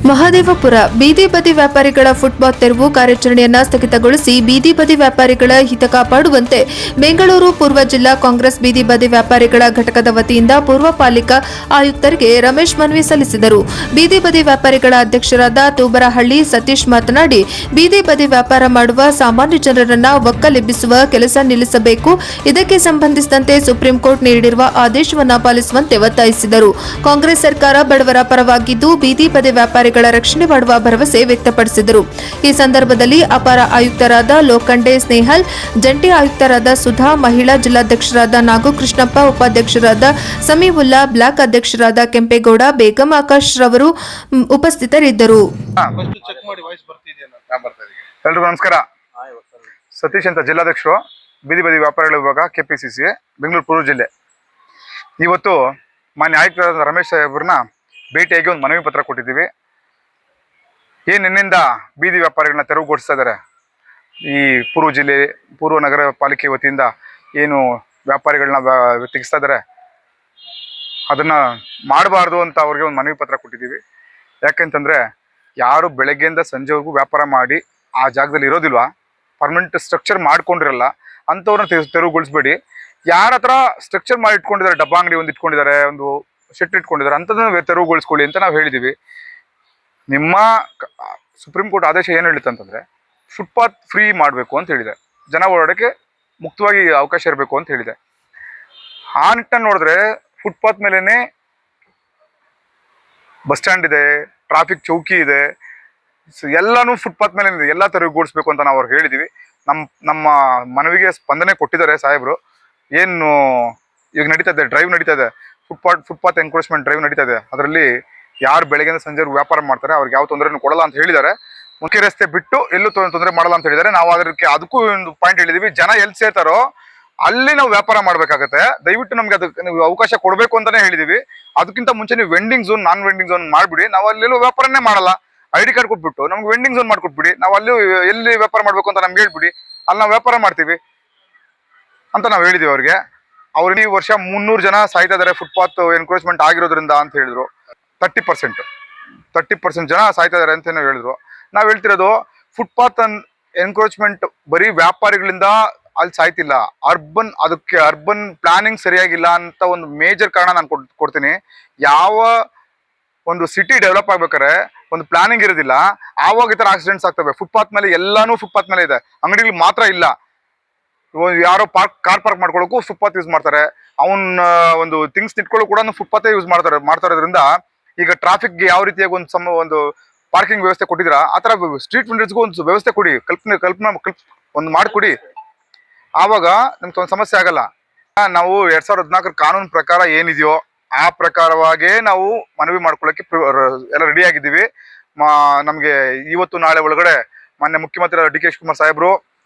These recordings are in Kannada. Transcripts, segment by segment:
ಮಹದೇವಪುರ ಬೀದಿ ಬದಿ ವ್ಯಾಪಾರಿಗಳ ಫುಟ್ಪಾತ್ ತೆರವು ಕಾರ್ಯಾಚರಣೆಯನ್ನು ಸ್ಥಗಿತಗೊಳಿಸಿ ಬೀದಿ ಬದಿ ವ್ಯಾಪಾರಿಗಳ ಹಿತ ಕಾಪಾಡುವಂತೆ ಬೆಂಗಳೂರು ಪೂರ್ವ ಜಿಲ್ಲಾ ಕಾಂಗ್ರೆಸ್ ಬೀದಿ ಬದಿ ವ್ಯಾಪಾರಿಗಳ ಘಟಕದ ವತಿಯಿಂದ ಪೂರ್ವ ಪಾಲಿಕಾ ಆಯುಕ್ತರಿಗೆ ರಮೇಶ್ ಮನವಿ ಸಲ್ಲಿಸಿದರು. ಬೀದಿ ಬದಿ ವ್ಯಾಪಾರಿಗಳ ಅಧ್ಯಕ್ಷರಾದ ತೂಬರಹಳ್ಳಿ ಸತೀಶ್ ಮಾತನಾಡಿ, ಬೀದಿ ಬದಿ ವ್ಯಾಪಾರ ಮಾಡುವ ಸಾಮಾನ್ಯ ಜನರನ್ನ ಒಕ್ಕಲೆಬ್ಬಿಸುವ ಕೆಲಸ ನಿಲ್ಲಿಸಬೇಕು. ಇದಕ್ಕೆ ಸಂಬಂಧಿಸಿದಂತೆ ಸುಪ್ರೀಂ ಕೋರ್ಟ್ ನೀಡಿರುವ ಆದೇಶವನ್ನು ಪಾಲಿಸುವಂತೆ ಒತ್ತಾಯಿಸಿದರು. ಕಾಂಗ್ರೆಸ್ ಸರ್ಕಾರ ಬಡವರ ಪರವಾಗಿದ್ದು ಬೀದಿ ಬದಿ ವ್ಯಾಪಾರಿಗಳ ರಕ್ಷಣೆ ಮಾಡುವ ಭರವಸೆ ವ್ಯಕ್ತಪಡಿಸಿದರು. ಈ ಸಂದರ್ಭದಲ್ಲಿ ಅಪರ ಆಯುಕ್ತರಾದ ಲೋಖಂಡೆ ಸ್ನೇಹಲ್, ಜಂಟಿ ಆಯುಕ್ತರಾದ ಸುಧಾ, ಮಹಿಳಾ ಜಿಲ್ಲಾಧ್ಯಕ್ಷರಾದ ನಾಗಕೃಷ್ಣಪ್ಪ, ಉಪಾಧ್ಯಕ್ಷರಾದ ಸಮೀವುಲ್ಲಾ, ಬ್ಲಾಕ್ ಅಧ್ಯಕ್ಷರಾದ ಕೆಂಪೇಗೌಡ, ಬೇಗಂ ಆಕಾಶ್ ರವರು ಉಪಸ್ಥಿತರಿದ್ದರು. ಎಲ್ರಿಗೂ ನಮಸ್ಕಾರ. ಸತೀಶ್ ಅಂತ ಜಿಲ್ಲಾಧ್ಯಕ್ಷರು, ಬೀದಿ ಬದಿ ವ್ಯಾಪಾರಿಗಳ ವಿಭಾಗ, ಕೆಪಿಸಿಸಿ, ಬೆಂಗಳೂರು ಪೂರ್ವ ಜಿಲ್ಲೆ. ಇವತ್ತು ಮಾನ್ಯ ಆಯುಕ್ತರಾದ ರಮೇಶ್ ಸಾಹೇಬ್ರನ್ನ ಭೇಟಿಯಾಗಿ ಒಂದು ಮನವಿ ಪತ್ರ ಕೊಟ್ಟಿದ್ದೀವಿ. ನಿನ್ನಿಂದ ಬೀದಿ ವ್ಯಾಪಾರಿಗಳನ್ನ ತೆರವುಗೊಳಿಸ್ತಾ ಇದ್ದಾರೆ. ಈ ಪೂರ್ವ ಜಿಲ್ಲೆ, ಪೂರ್ವ ನಗರ ಪಾಲಿಕೆ ವತಿಯಿಂದ ಏನು ವ್ಯಾಪಾರಿಗಳನ್ನ ತೆಗಿಸ್ತಾ ಇದ್ದಾರೆ, ಅದನ್ನು ಮಾಡಬಾರ್ದು ಅಂತ ಅವ್ರಿಗೆ ಒಂದು ಮನವಿ ಪತ್ರ ಕೊಟ್ಟಿದ್ದೀವಿ. ಯಾಕೆಂತಂದರೆ, ಯಾರು ಬೆಳಗ್ಗೆಯಿಂದ ಸಂಜೆವರೆಗೂ ವ್ಯಾಪಾರ ಮಾಡಿ ಆ ಜಾಗದಲ್ಲಿ ಇರೋದಿಲ್ವಾ, ಪರ್ಮನೆಂಟ್ ಸ್ಟ್ರಕ್ಚರ್ ಮಾಡ್ಕೊಂಡಿರಲ್ಲ, ಅಂಥವ್ರನ್ನ ತೆರವುಗೊಳಿಸ್ಬೇಡಿ. ಯಾರ ಹತ್ರ ಸ್ಟ್ರಕ್ಚರ್ ಮಾಡಿ ಇಟ್ಕೊಂಡಿದ್ದಾರೆ, ಡಬ್ಬಾ ಅಂಗಡಿ ಒಂದು ಇಟ್ಕೊಂಡಿದ್ದಾರೆ, ಒಂದು ಶೆಟ್ ಇಟ್ಕೊಂಡಿದ್ದಾರೆ, ಅಂಥದ್ದನ್ನ ತೆರವುಗೊಳಿಸ್ಕೊಳ್ಳಿ ಅಂತ ನಾವು ಹೇಳಿದ್ದೀವಿ. ನಿಮ್ಮ ಸುಪ್ರೀಂ ಕೋರ್ಟ್ ಆದೇಶ ಏನು ಹೇಳುತ್ತೆ ಅಂತಂದರೆ, ಫುಟ್ಪಾತ್ ಫ್ರೀ ಮಾಡಬೇಕು ಅಂತ ಹೇಳಿದೆ, ಜನ ಓಡಾಡೋಕ್ಕೆ ಮುಕ್ತವಾಗಿ ಅವಕಾಶ ಇರಬೇಕು ಅಂತ ಹೇಳಿದೆ. ಆ ನಿಟ್ಟನ್ನು ನೋಡಿದ್ರೆ ಫುಟ್ಪಾತ್ ಮೇಲೇ ಬಸ್ ಸ್ಟ್ಯಾಂಡ್ ಇದೆ, ಟ್ರಾಫಿಕ್ ಚೌಕಿ ಇದೆ, ಎಲ್ಲನೂ ಫುಟ್ಪಾತ್ ಮೇಲೆ ಇದೆ. ಎಲ್ಲ ತೆರವುಗೊಳಿಸ್ಬೇಕು ಅಂತ ನಾವು ಅವ್ರಿಗೆ ಹೇಳಿದ್ದೀವಿ. ನಮ್ಮ ಮನವಿಗೆ ಸ್ಪಂದನೆ ಕೊಟ್ಟಿದ್ದಾರೆ ಸಾಹೇಬರು. ಏನು ಈಗ ನಡೀತಾ ಇದೆ, ಡ್ರೈವ್ ನಡೀತಾ ಇದೆ, ಫುಟ್ಪಾತ್ ಎನ್ಕ್ರೋಚ್ಮೆಂಟ್ ಡ್ರೈವ್ ನಡೀತಾ ಇದೆ. ಅದರಲ್ಲಿ ಯಾರು ಬೆಳಗ್ಗೆಯಿಂದ ಸಂಜೆವರೆಗೂ ವ್ಯಾಪಾರ ಮಾಡ್ತಾರೆ ಅವ್ರಿಗೆ ಯಾವ ತೊಂದರೆನೂ ಕೊಡಲ್ಲ ಅಂತ ಹೇಳಿದ್ದಾರೆ. ಮುಖ್ಯ ರಸ್ತೆ ಬಿಟ್ಟು ಎಲ್ಲೂ ತೊಂದರೆ ಮಾಡಲ್ಲ ಅಂತ ಹೇಳಿದ್ದಾರೆ. ನಾವು ಅದಕ್ಕೂ ಒಂದು ಪಾಯಿಂಟ್ ಹೇಳಿದ್ದೀವಿ, ಜನ ಎಲ್ಲಿ ಸೇರ್ತಾರೋ ಅಲ್ಲಿ ನಾವು ವ್ಯಾಪಾರ ಮಾಡಬೇಕಾಗತ್ತೆ. ದಯವಿಟ್ಟು ನಮ್ಗೆ ಅದಕ್ಕೆ ನೀವು ಅವಕಾಶ ಕೊಡಬೇಕು ಅಂತಾನೆ ಹೇಳಿದ್ದೀವಿ. ಅದಕ್ಕಿಂತ ಮುಂಚೆ ನೀವು ವೆಂಡಿಂಗ್ ಝೋನ್, ನಾನ್ ವೆಂಡಿಂಗ್ ಝೋನ್ ಮಾಡಿಬಿಡಿ. ನಾವು ಅಲ್ಲೆಲ್ಲೂ ವ್ಯಾಪಾರನೇ ಮಾಡಲ್ಲ, ID ಕಾರ್ಡ್ ಕೊಟ್ಬಿಟ್ಟು ನಮ್ಗೆ ವೆಂಡಿಂಗ್ ಝೋನ್ ಮಾಡ್ಕೊಟ್ಬಿಡಿ. ನಾವು ಅಲ್ಲಿ ಎಲ್ಲಿ ವ್ಯಾಪಾರ ಮಾಡಬೇಕು ಅಂತ ನಮ್ಗೆ ಹೇಳ್ಬಿಡಿ, ಅಲ್ಲಿ ನಾವು ವ್ಯಾಪಾರ ಮಾಡ್ತೀವಿ ಅಂತ ನಾವು ಹೇಳಿದ್ದೀವಿ ಅವ್ರಿಗೆ. ಅವ್ರಿಗೆ ಈ ವರ್ಷ 300 ಜನ ಸಾಯ್ತಾ ಇದ್ದಾರೆ ಫುಟ್ಪಾತ್ ಎನ್ಕ್ರೋಚ್ಮೆಂಟ್ ಆಗಿರೋದ್ರಿಂದ ಅಂತ ಹೇಳಿದ್ರು. 30% ಜನ ಸಾಯ್ತಾ ಇದ್ದಾರೆ ಅಂತ ಹೇಳಿದ್ರು. ನಾವು ಹೇಳ್ತಿರೋದು, ಫುಟ್ಪಾತ್ ಎನ್ಕ್ರೋಚ್ಮೆಂಟ್ ಬರೀ ವ್ಯಾಪಾರಿಗಳಿಂದ ಅಲ್ಲಿ ಸಾಯ್ತಿಲ್ಲ, ಅದಕ್ಕೆ ಅರ್ಬನ್ ಪ್ಲಾನಿಂಗ್ ಸರಿಯಾಗಿಲ್ಲ ಅಂತ ಒಂದು ಮೇಜರ್ ಕಾರಣ ನಾನು ಕೊಡ್ತೀನಿ. ಯಾವ ಒಂದು ಸಿಟಿ ಡೆವಲಪ್ ಆಗ್ಬೇಕಾದ್ರೆ ಒಂದು ಪ್ಲಾನಿಂಗ್ ಇರೋದಿಲ್ಲ, ಆವಾಗ ಈ ಥರ ಆಕ್ಸಿಡೆಂಟ್ಸ್ ಆಗ್ತವೆ. ಫುಟ್ಪಾತ್ ಮೇಲೆ ಎಲ್ಲಾನು ಫುಟ್ಪಾತ್ ಮೇಲೆ ಇದೆ, ಅಂಗಡಿಗಳು ಮಾತ್ರ ಇಲ್ಲ. ಯಾರೋ ಕಾರ್ ಪಾರ್ಕ್ ಮಾಡ್ಕೊಳ್ಳೋಕ್ಕೂ ಫುಟ್ಪಾತ್ ಯೂಸ್ ಮಾಡ್ತಾರೆ, ಅವನ್ನ ಒಂದು ಥಿಂಗ್ಸ್ ಇಟ್ಕೊಳ್ಳೋಕೆ ಕೂಡ ಫುಟ್ಪಾತೇ ಯೂಸ್ ಮಾಡ್ತಾರೋದ್ರಿಂದ ಈಗ ಟ್ರಾಫಿಕ್ಗೆ ಯಾವ ರೀತಿಯಾಗಿ ಒಂದು ಪಾರ್ಕಿಂಗ್ ವ್ಯವಸ್ಥೆ ಕೊಟ್ಟಿದ್ರ, ಆ ಥರ ಸ್ಟ್ರೀಟ್ ವೆಂಡರ್ಸ್ಗೂ ಒಂದು ವ್ಯವಸ್ಥೆ ಕೊಡಿ, ಕಲ್ಪನೆ ಒಂದು ಮಾಡಿಕೊಡಿ. ಆವಾಗ ನಮ್ಗೆ ಒಂದು ಸಮಸ್ಯೆ ಆಗಲ್ಲ. ನಾವು 2014 ಕಾನೂನು ಪ್ರಕಾರ ಏನಿದೆಯೋ ಆ ಪ್ರಕಾರವಾಗೇ ನಾವು ಮನವಿ ಮಾಡ್ಕೊಳ್ಳೋಕ್ಕೆ ಎಲ್ಲ ರೆಡಿ ಆಗಿದ್ದೀವಿ. ನಮಗೆ ಇವತ್ತು ನಾಳೆ ಒಳಗಡೆ ಮಾನ್ಯ ಮುಖ್ಯಮಂತ್ರಿ DK ಶಿವಕುಮಾರ್ ಸಾಹೇಬರು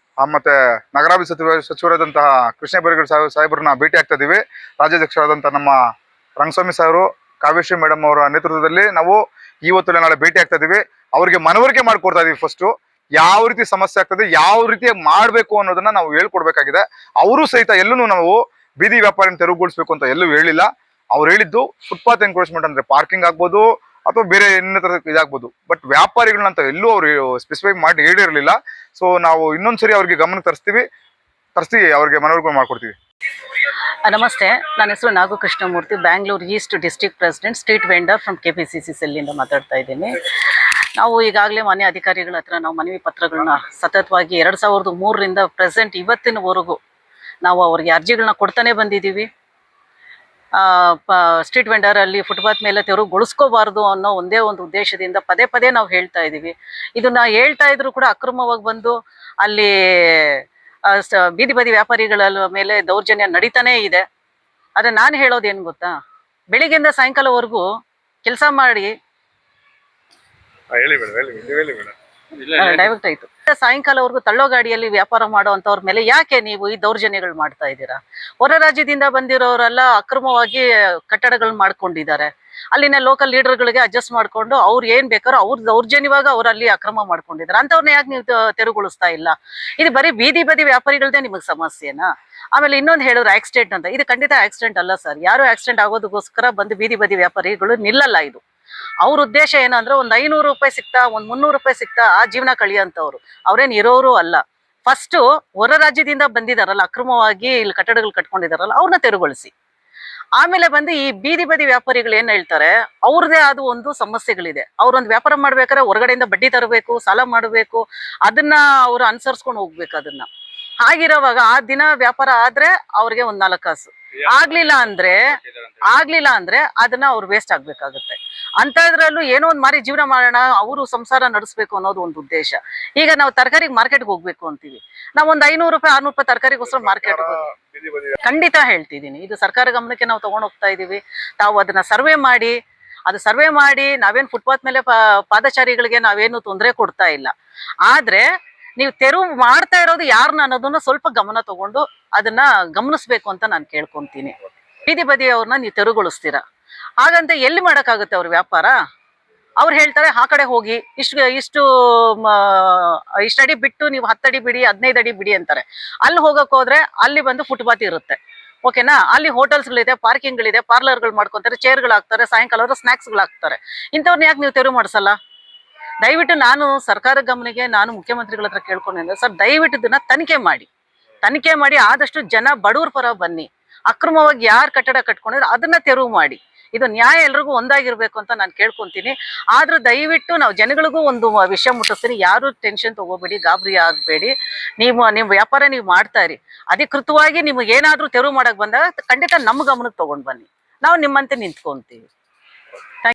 ಮತ್ತೆ ನಗರಾಭಿವೃದ್ಧಿ ಸಚಿವರಾದಂತಹ ಕೃಷ್ಣ ಬೈರೇಗೌಡ ಸಾಹೇಬ್ರನ್ನ ಭೇಟಿ ಆಗ್ತಾ ಇದ್ದೀವಿ. ರಾಜ್ಯಾಧ್ಯಕ್ಷರಾದಂಥ ನಮ್ಮ ರಂಗಸ್ವಾಮಿ ಸಾಹೇಬರು, ಕಾವ್ಯಶ್ರೀ ಮೇಡಮ್ ಅವರ ನೇತೃತ್ವದಲ್ಲಿ ನಾವು ಇವತ್ತು ನಾಳೆ ಭೇಟಿ ಆಗ್ತಾ ಇದ್ದೀವಿ. ಅವ್ರಿಗೆ ಮನವರಿಕೆ ಮಾಡ್ಕೊಡ್ತಾ ಇದೀವಿ. ಫಸ್ಟು ಯಾವ ರೀತಿ ಸಮಸ್ಯೆ ಆಗ್ತದೆ, ಯಾವ ರೀತಿ ಮಾಡಬೇಕು ಅನ್ನೋದನ್ನ ನಾವು ಹೇಳ್ಕೊಡ್ಬೇಕಾಗಿದೆ. ಅವರು ಸಹಿತ ಎಲ್ಲೂ ನಾವು ಬೀದಿ ವ್ಯಾಪಾರಿನ ತೆರವುಗೊಳಿಸ್ಬೇಕು ಅಂತ ಎಲ್ಲೂ ಹೇಳಿಲ್ಲ. ಅವ್ರು ಹೇಳಿದ್ದು ಫುಟ್ಪಾತ್ ಎನ್ಕ್ರೋಚ್ಮೆಂಟ್ ಅಂದ್ರೆ ಪಾರ್ಕಿಂಗ್ ಆಗ್ಬೋದು ಅಥವಾ ಬೇರೆ ಇನ್ನಿತರ ಇದಾಗ್ಬೋದು, ಬಟ್ ವ್ಯಾಪಾರಿಗಳನ್ನಂತ ಎಲ್ಲೂ ಅವರು ಸ್ಪೆಸಿಫೈ ಮಾಡಿ ಹೇಳಿರಲಿಲ್ಲ. ಸೊ ನಾವು ಇನ್ನೊಂದ್ಸರಿ ಅವ್ರಿಗೆ ಗಮನಕ್ಕೆ ತರಿಸಿ ಅವ್ರಿಗೆ ಮನವರಿಕೆ ಮಾಡ್ಕೊಡ್ತೀವಿ. ನಮಸ್ತೆ, ನನ್ನ ಹೆಸರು Nagakrishnamurthy, Bangalore east district president, street vendor from KPCC ಸೆಲ್ಲಿಂದ ಮಾತಾಡ್ತಾ ಇದ್ದೀನಿ. ನಾವು ಈಗಾಗಲೇ ಮಾನ್ಯ ಅಧಿಕಾರಿಗಳ ಹತ್ರ ನಾವು ಮನವಿ ಪತ್ರಗಳನ್ನ ಸತತವಾಗಿ 2003ರಿಂದ ಪ್ರೆಸೆಂಟ್ ಇವತ್ತಿನವರೆಗೂ ನಾವು ಅವ್ರಿಗೆ ಅರ್ಜಿಗಳನ್ನ ಕೊಡ್ತಾನೆ ಬಂದಿದ್ದೀವಿ. ಸ್ಟ್ರೀಟ್ ವೆಂಡರಲ್ಲಿ ಫುಟ್ಪಾತ್ ಮೇಲೆ ತೆರವುಗೊಳಿಸ್ಕೋಬಾರ್ದು ಅನ್ನೋ ಒಂದೇ ಒಂದು ಉದ್ದೇಶದಿಂದ ಪದೇ ನಾವು ಹೇಳ್ತಾ ಇದ್ದೀವಿ. ಇದನ್ನ ಹೇಳ್ತಾ ಇದ್ರು ಕೂಡ ಅಕ್ರಮವಾಗಿ ಬಂದು ಅಲ್ಲಿ ಬೀದಿ ಬದಿ ವ್ಯಾಪಾರಿಗಳ ಮೇಲೆ ದೌರ್ಜನ್ಯ ನಡೀತಾನೇ ಇದೆ. ಆದರೆ ನಾನು ಹೇಳೋದೇನು ಗೊತ್ತಾ, ಬೆಳಿಗ್ಗೆಯಿಂದ ಸಾಯಂಕಾಲವರೆಗೂ ಕೆಲಸ ಮಾಡಿ ಡೈವರ್ಟ್ ಆಯ್ತು, ಸಾಯಂಕಾಲವರೆಗೂ ತಳ್ಳೋ ಗಾಡಿಯಲ್ಲಿ ವ್ಯಾಪಾರ ಮಾಡುವಂತವ್ರ ಮೇಲೆ ಯಾಕೆ ನೀವು ಈ ದೌರ್ಜನ್ಯಗಳು ಮಾಡ್ತಾ ಇದ್ದೀರಾ? ಹೊರ ರಾಜ್ಯದಿಂದ ಬಂದಿರೋರೆಲ್ಲ ಅಕ್ರಮವಾಗಿ ಕಟ್ಟಡಗಳನ್ನ ಮಾಡ್ಕೊಂಡಿದ್ದಾರೆ. ಅಲ್ಲಿನ ಲೋಕಲ್ ಲೀಡರ್ಗಳಿಗೆ ಅಡ್ಜಸ್ಟ್ ಮಾಡ್ಕೊಂಡು ಅವ್ರು ಏನ್ ಬೇಕಾರೋ ಅವ್ರ ದೌರ್ಜನ್ಯವಾಗ ಅವರಲ್ಲಿ ಅಕ್ರಮ ಮಾಡ್ಕೊಂಡಿದ್ದಾರೆ. ಅಂಥವ್ರನ್ನ ಯಾಕೆ ನೀವು ತೆರವುಗೊಳಿಸ್ತಾ ಇಲ್ಲ? ಇದು ಬರೀ ಬೀದಿ ಬದಿ ವ್ಯಾಪಾರಿಗಳದೇ ನಿಮಗೆ ಸಮಸ್ಯೆನಾ? ಆಮೇಲೆ ಇನ್ನೊಂದು ಹೇಳಿದ್ರು ಆಕ್ಸಿಡೆಂಟ್ ಅಂತ. ಇದು ಖಂಡಿತ ಆಕ್ಸಿಡೆಂಟ್ ಅಲ್ಲ ಸರ್. ಯಾರು ಆಕ್ಸಿಡೆಂಟ್ ಆಗೋದಕ್ಕೋಸ್ಕರ ಬಂದು ಬೀದಿ ಬದಿ ವ್ಯಾಪಾರಿಗಳು ನಿಲ್ಲಲ್ಲ. ಇದು ಅವ್ರ ಉದ್ದೇಶ ಏನಂದ್ರೆ ಒಂದು 500 ರೂಪಾಯಿ ಸಿಕ್ತಾ, ಒಂದು 300 ರೂಪಾಯಿ ಸಿಕ್ತಾ ಆ ಜೀವನ ಕಳಿಯಂತವ್ರು. ಅವ್ರೇನ್ ಇರೋರು ಅಲ್ಲ. ಫಸ್ಟ್ ಹೊರ ರಾಜ್ಯದಿಂದ ಬಂದಿದಾರಲ್ಲ, ಅಕ್ರಮವಾಗಿ ಇಲ್ಲಿ ಕಟ್ಟಡಗಳು ಕಟ್ಕೊಂಡಿದಾರಲ್ಲ, ಅವ್ರನ್ನ ತೆರವುಗೊಳಿಸಿ. ಆಮೇಲೆ ಬಂದು ಈ ಬೀದಿ ಬದಿ ವ್ಯಾಪಾರಿಗಳು ಏನ್ ಹೇಳ್ತಾರೆ, ಅವ್ರದೇ ಆದ ಒಂದು ಸಮಸ್ಯೆಗಳಿದೆ. ಅವ್ರೊಂದು ವ್ಯಾಪಾರ ಮಾಡ್ಬೇಕಾದ್ರೆ ಹೊರಗಡೆಯಿಂದ ಬಡ್ಡಿ ತರಬೇಕು, ಸಾಲ ಮಾಡಬೇಕು, ಅದನ್ನ ಅವ್ರು ಅನುಸರಿಸ್ಕೊಂಡು ಹೋಗ್ಬೇಕು. ಅದನ್ನ ಹಾಗಿರೋವಾಗ ಆ ದಿನ ವ್ಯಾಪಾರ ಆದ್ರೆ ಅವ್ರಿಗೆ ಒಂದ್ 4 ಕಾಸು, ಆಗ್ಲಿಲ್ಲ ಅಂದ್ರೆ ಅದನ್ನ ಅವ್ರು ವೇಸ್ಟ್ ಆಗ್ಬೇಕಾಗುತ್ತೆ. ಅಂತದ್ರಲ್ಲೂ ಏನೋ ಒಂದ್ ಮಾರಿ ಜೀವನ ಮಾಡೋಣ, ಅವರು ಸಂಸಾರ ನಡೆಸ್ಬೇಕು ಅನ್ನೋದು ಒಂದು ಉದ್ದೇಶ. ಈಗ ನಾವು ತರಕಾರಿಗೆ ಮಾರ್ಕೆಟ್ಗೆ ಹೋಗ್ಬೇಕು ಅಂತೀವಿ, ನಾವ್ ಒಂದ್ 500 ರೂಪಾಯಿ 600 ರೂಪಾಯಿ ತರಕಾರಿಗೋಸ್ಕರ ಮಾರ್ಕೆಟ್ ಖಂಡಿತ ಹೇಳ್ತಿದ್ದೀನಿ. ಇದು ಸರ್ಕಾರ ಗಮನಕ್ಕೆ ನಾವು ತಗೊಂಡ್ ಹೋಗ್ತಾ ಇದೀವಿ. ತಾವು ಅದನ್ನ ಸರ್ವೆ ಮಾಡಿ ನಾವೇನ್ ಫುಟ್ಪಾತ್ ಮೇಲೆ ಪಾದಚಾರಿಗಳಿಗೆ ನಾವೇನು ತೊಂದರೆ ಕೊಡ್ತಾ ಇಲ್ಲ. ಆದ್ರೆ ನೀವು ತೆರವು ಮಾಡ್ತಾ ಇರೋದು ಯಾರನ್ನ ಅನ್ನೋದನ್ನ ಸ್ವಲ್ಪ ಗಮನ ತಗೊಂಡು ಅದನ್ನ ಗಮನಿಸ್ಬೇಕು ಅಂತ ನಾನು ಕೇಳ್ಕೊಂತೀನಿ. ಬೀದಿ ಬದಿಯವ್ರನ್ನ ನೀವು ತೆರವುಗೊಳಿಸ್ತೀರಾ, ಹಾಗಂತ ಎಲ್ಲಿ ಮಾಡಕ್ಕಾಗುತ್ತೆ ಅವ್ರ ವ್ಯಾಪಾರ? ಅವ್ರು ಹೇಳ್ತಾರೆ ಆ ಕಡೆ ಹೋಗಿ ಇಷ್ಟು ಅಡಿ ಬಿಟ್ಟು ನೀವು 10 ಅಡಿ ಬಿಡಿ, 15 ಅಡಿ ಬಿಡಿ ಅಂತಾರೆ. ಅಲ್ಲಿ ಹೋಗಕ್ ಹೋದ್ರೆ ಅಲ್ಲಿ ಬಂದು ಫುಟ್ಪಾತ್ ಇರುತ್ತೆ, ಓಕೆನಾ? ಅಲ್ಲಿ ಹೋಟೆಲ್ಸ್ಗಳಿದೆ, ಪಾರ್ಕಿಂಗ್ಗಳಿದೆ, ಪಾರ್ಲರ್ಗಳು ಮಾಡ್ಕೊಂತಾರೆ, ಚೇರ್ಗಳು ಹಾಕ್ತಾರೆ, ಸಾಯಂಕಾಲ ಸ್ನಾಕ್ಸ್ಗಳು ಹಾಕ್ತಾರೆ. ಇಂಥವ್ರನ್ನ ಯಾಕೆ ನೀವು ತೆರವು ಮಾಡಿಸಲ್ಲ? ದಯವಿಟ್ಟು ನಾನು ಸರ್ಕಾರ ಗಮನಿಗೆ ನಾನು ಮುಖ್ಯಮಂತ್ರಿಗಳ ಹತ್ರ ಕೇಳ್ಕೊಂಡಿದ್ದೆ, ಸರ್ ದಯವಿಟ್ಟು ಇದನ್ನ ತನಿಖೆ ಮಾಡಿ ಆದಷ್ಟು ಜನ ಬಡವ್ರ ಪರ ಬನ್ನಿ. ಅಕ್ರಮವಾಗಿ ಯಾರು ಕಟ್ಟಡ ಕಟ್ಕೊಂಡಿದ್ರೆ ಅದನ್ನ ತೆರವು ಮಾಡಿ. ಇದು ನ್ಯಾಯ ಎಲ್ರಿಗೂ ಒಂದಾಗಿರ್ಬೇಕು ಅಂತ ನಾನು ಕೇಳ್ಕೊಂತೀನಿ. ಆದ್ರೂ ದಯವಿಟ್ಟು ನಾವು ಜನಗಳಿಗೂ ಒಂದು ವಿಷಯ ಮುಟ್ಟಿಸ್ತೀನಿ, ಯಾರು ಟೆನ್ಷನ್ ತಗೋಬೇಡಿ, ಗಾಬರಿ ಆಗ್ಬೇಡಿ. ನಿಮ್ಮ ವ್ಯಾಪಾರ ನೀವು ಮಾಡ್ತಾ ಇರಿ. ಅಧಿಕೃತವಾಗಿ ನಿಮ್ಗೆ ಏನಾದ್ರೂ ತೆರವು ಮಾಡಕ್ ಬಂದಾಗ ಖಂಡಿತ ನಮ್ಮ ಗಮನಕ್ಕೆ ತಗೊಂಡ್ ಬನ್ನಿ, ನಾವು ನಿಮ್ಮಂತೆ ನಿಂತ್ಕೊಂತೀವಿ.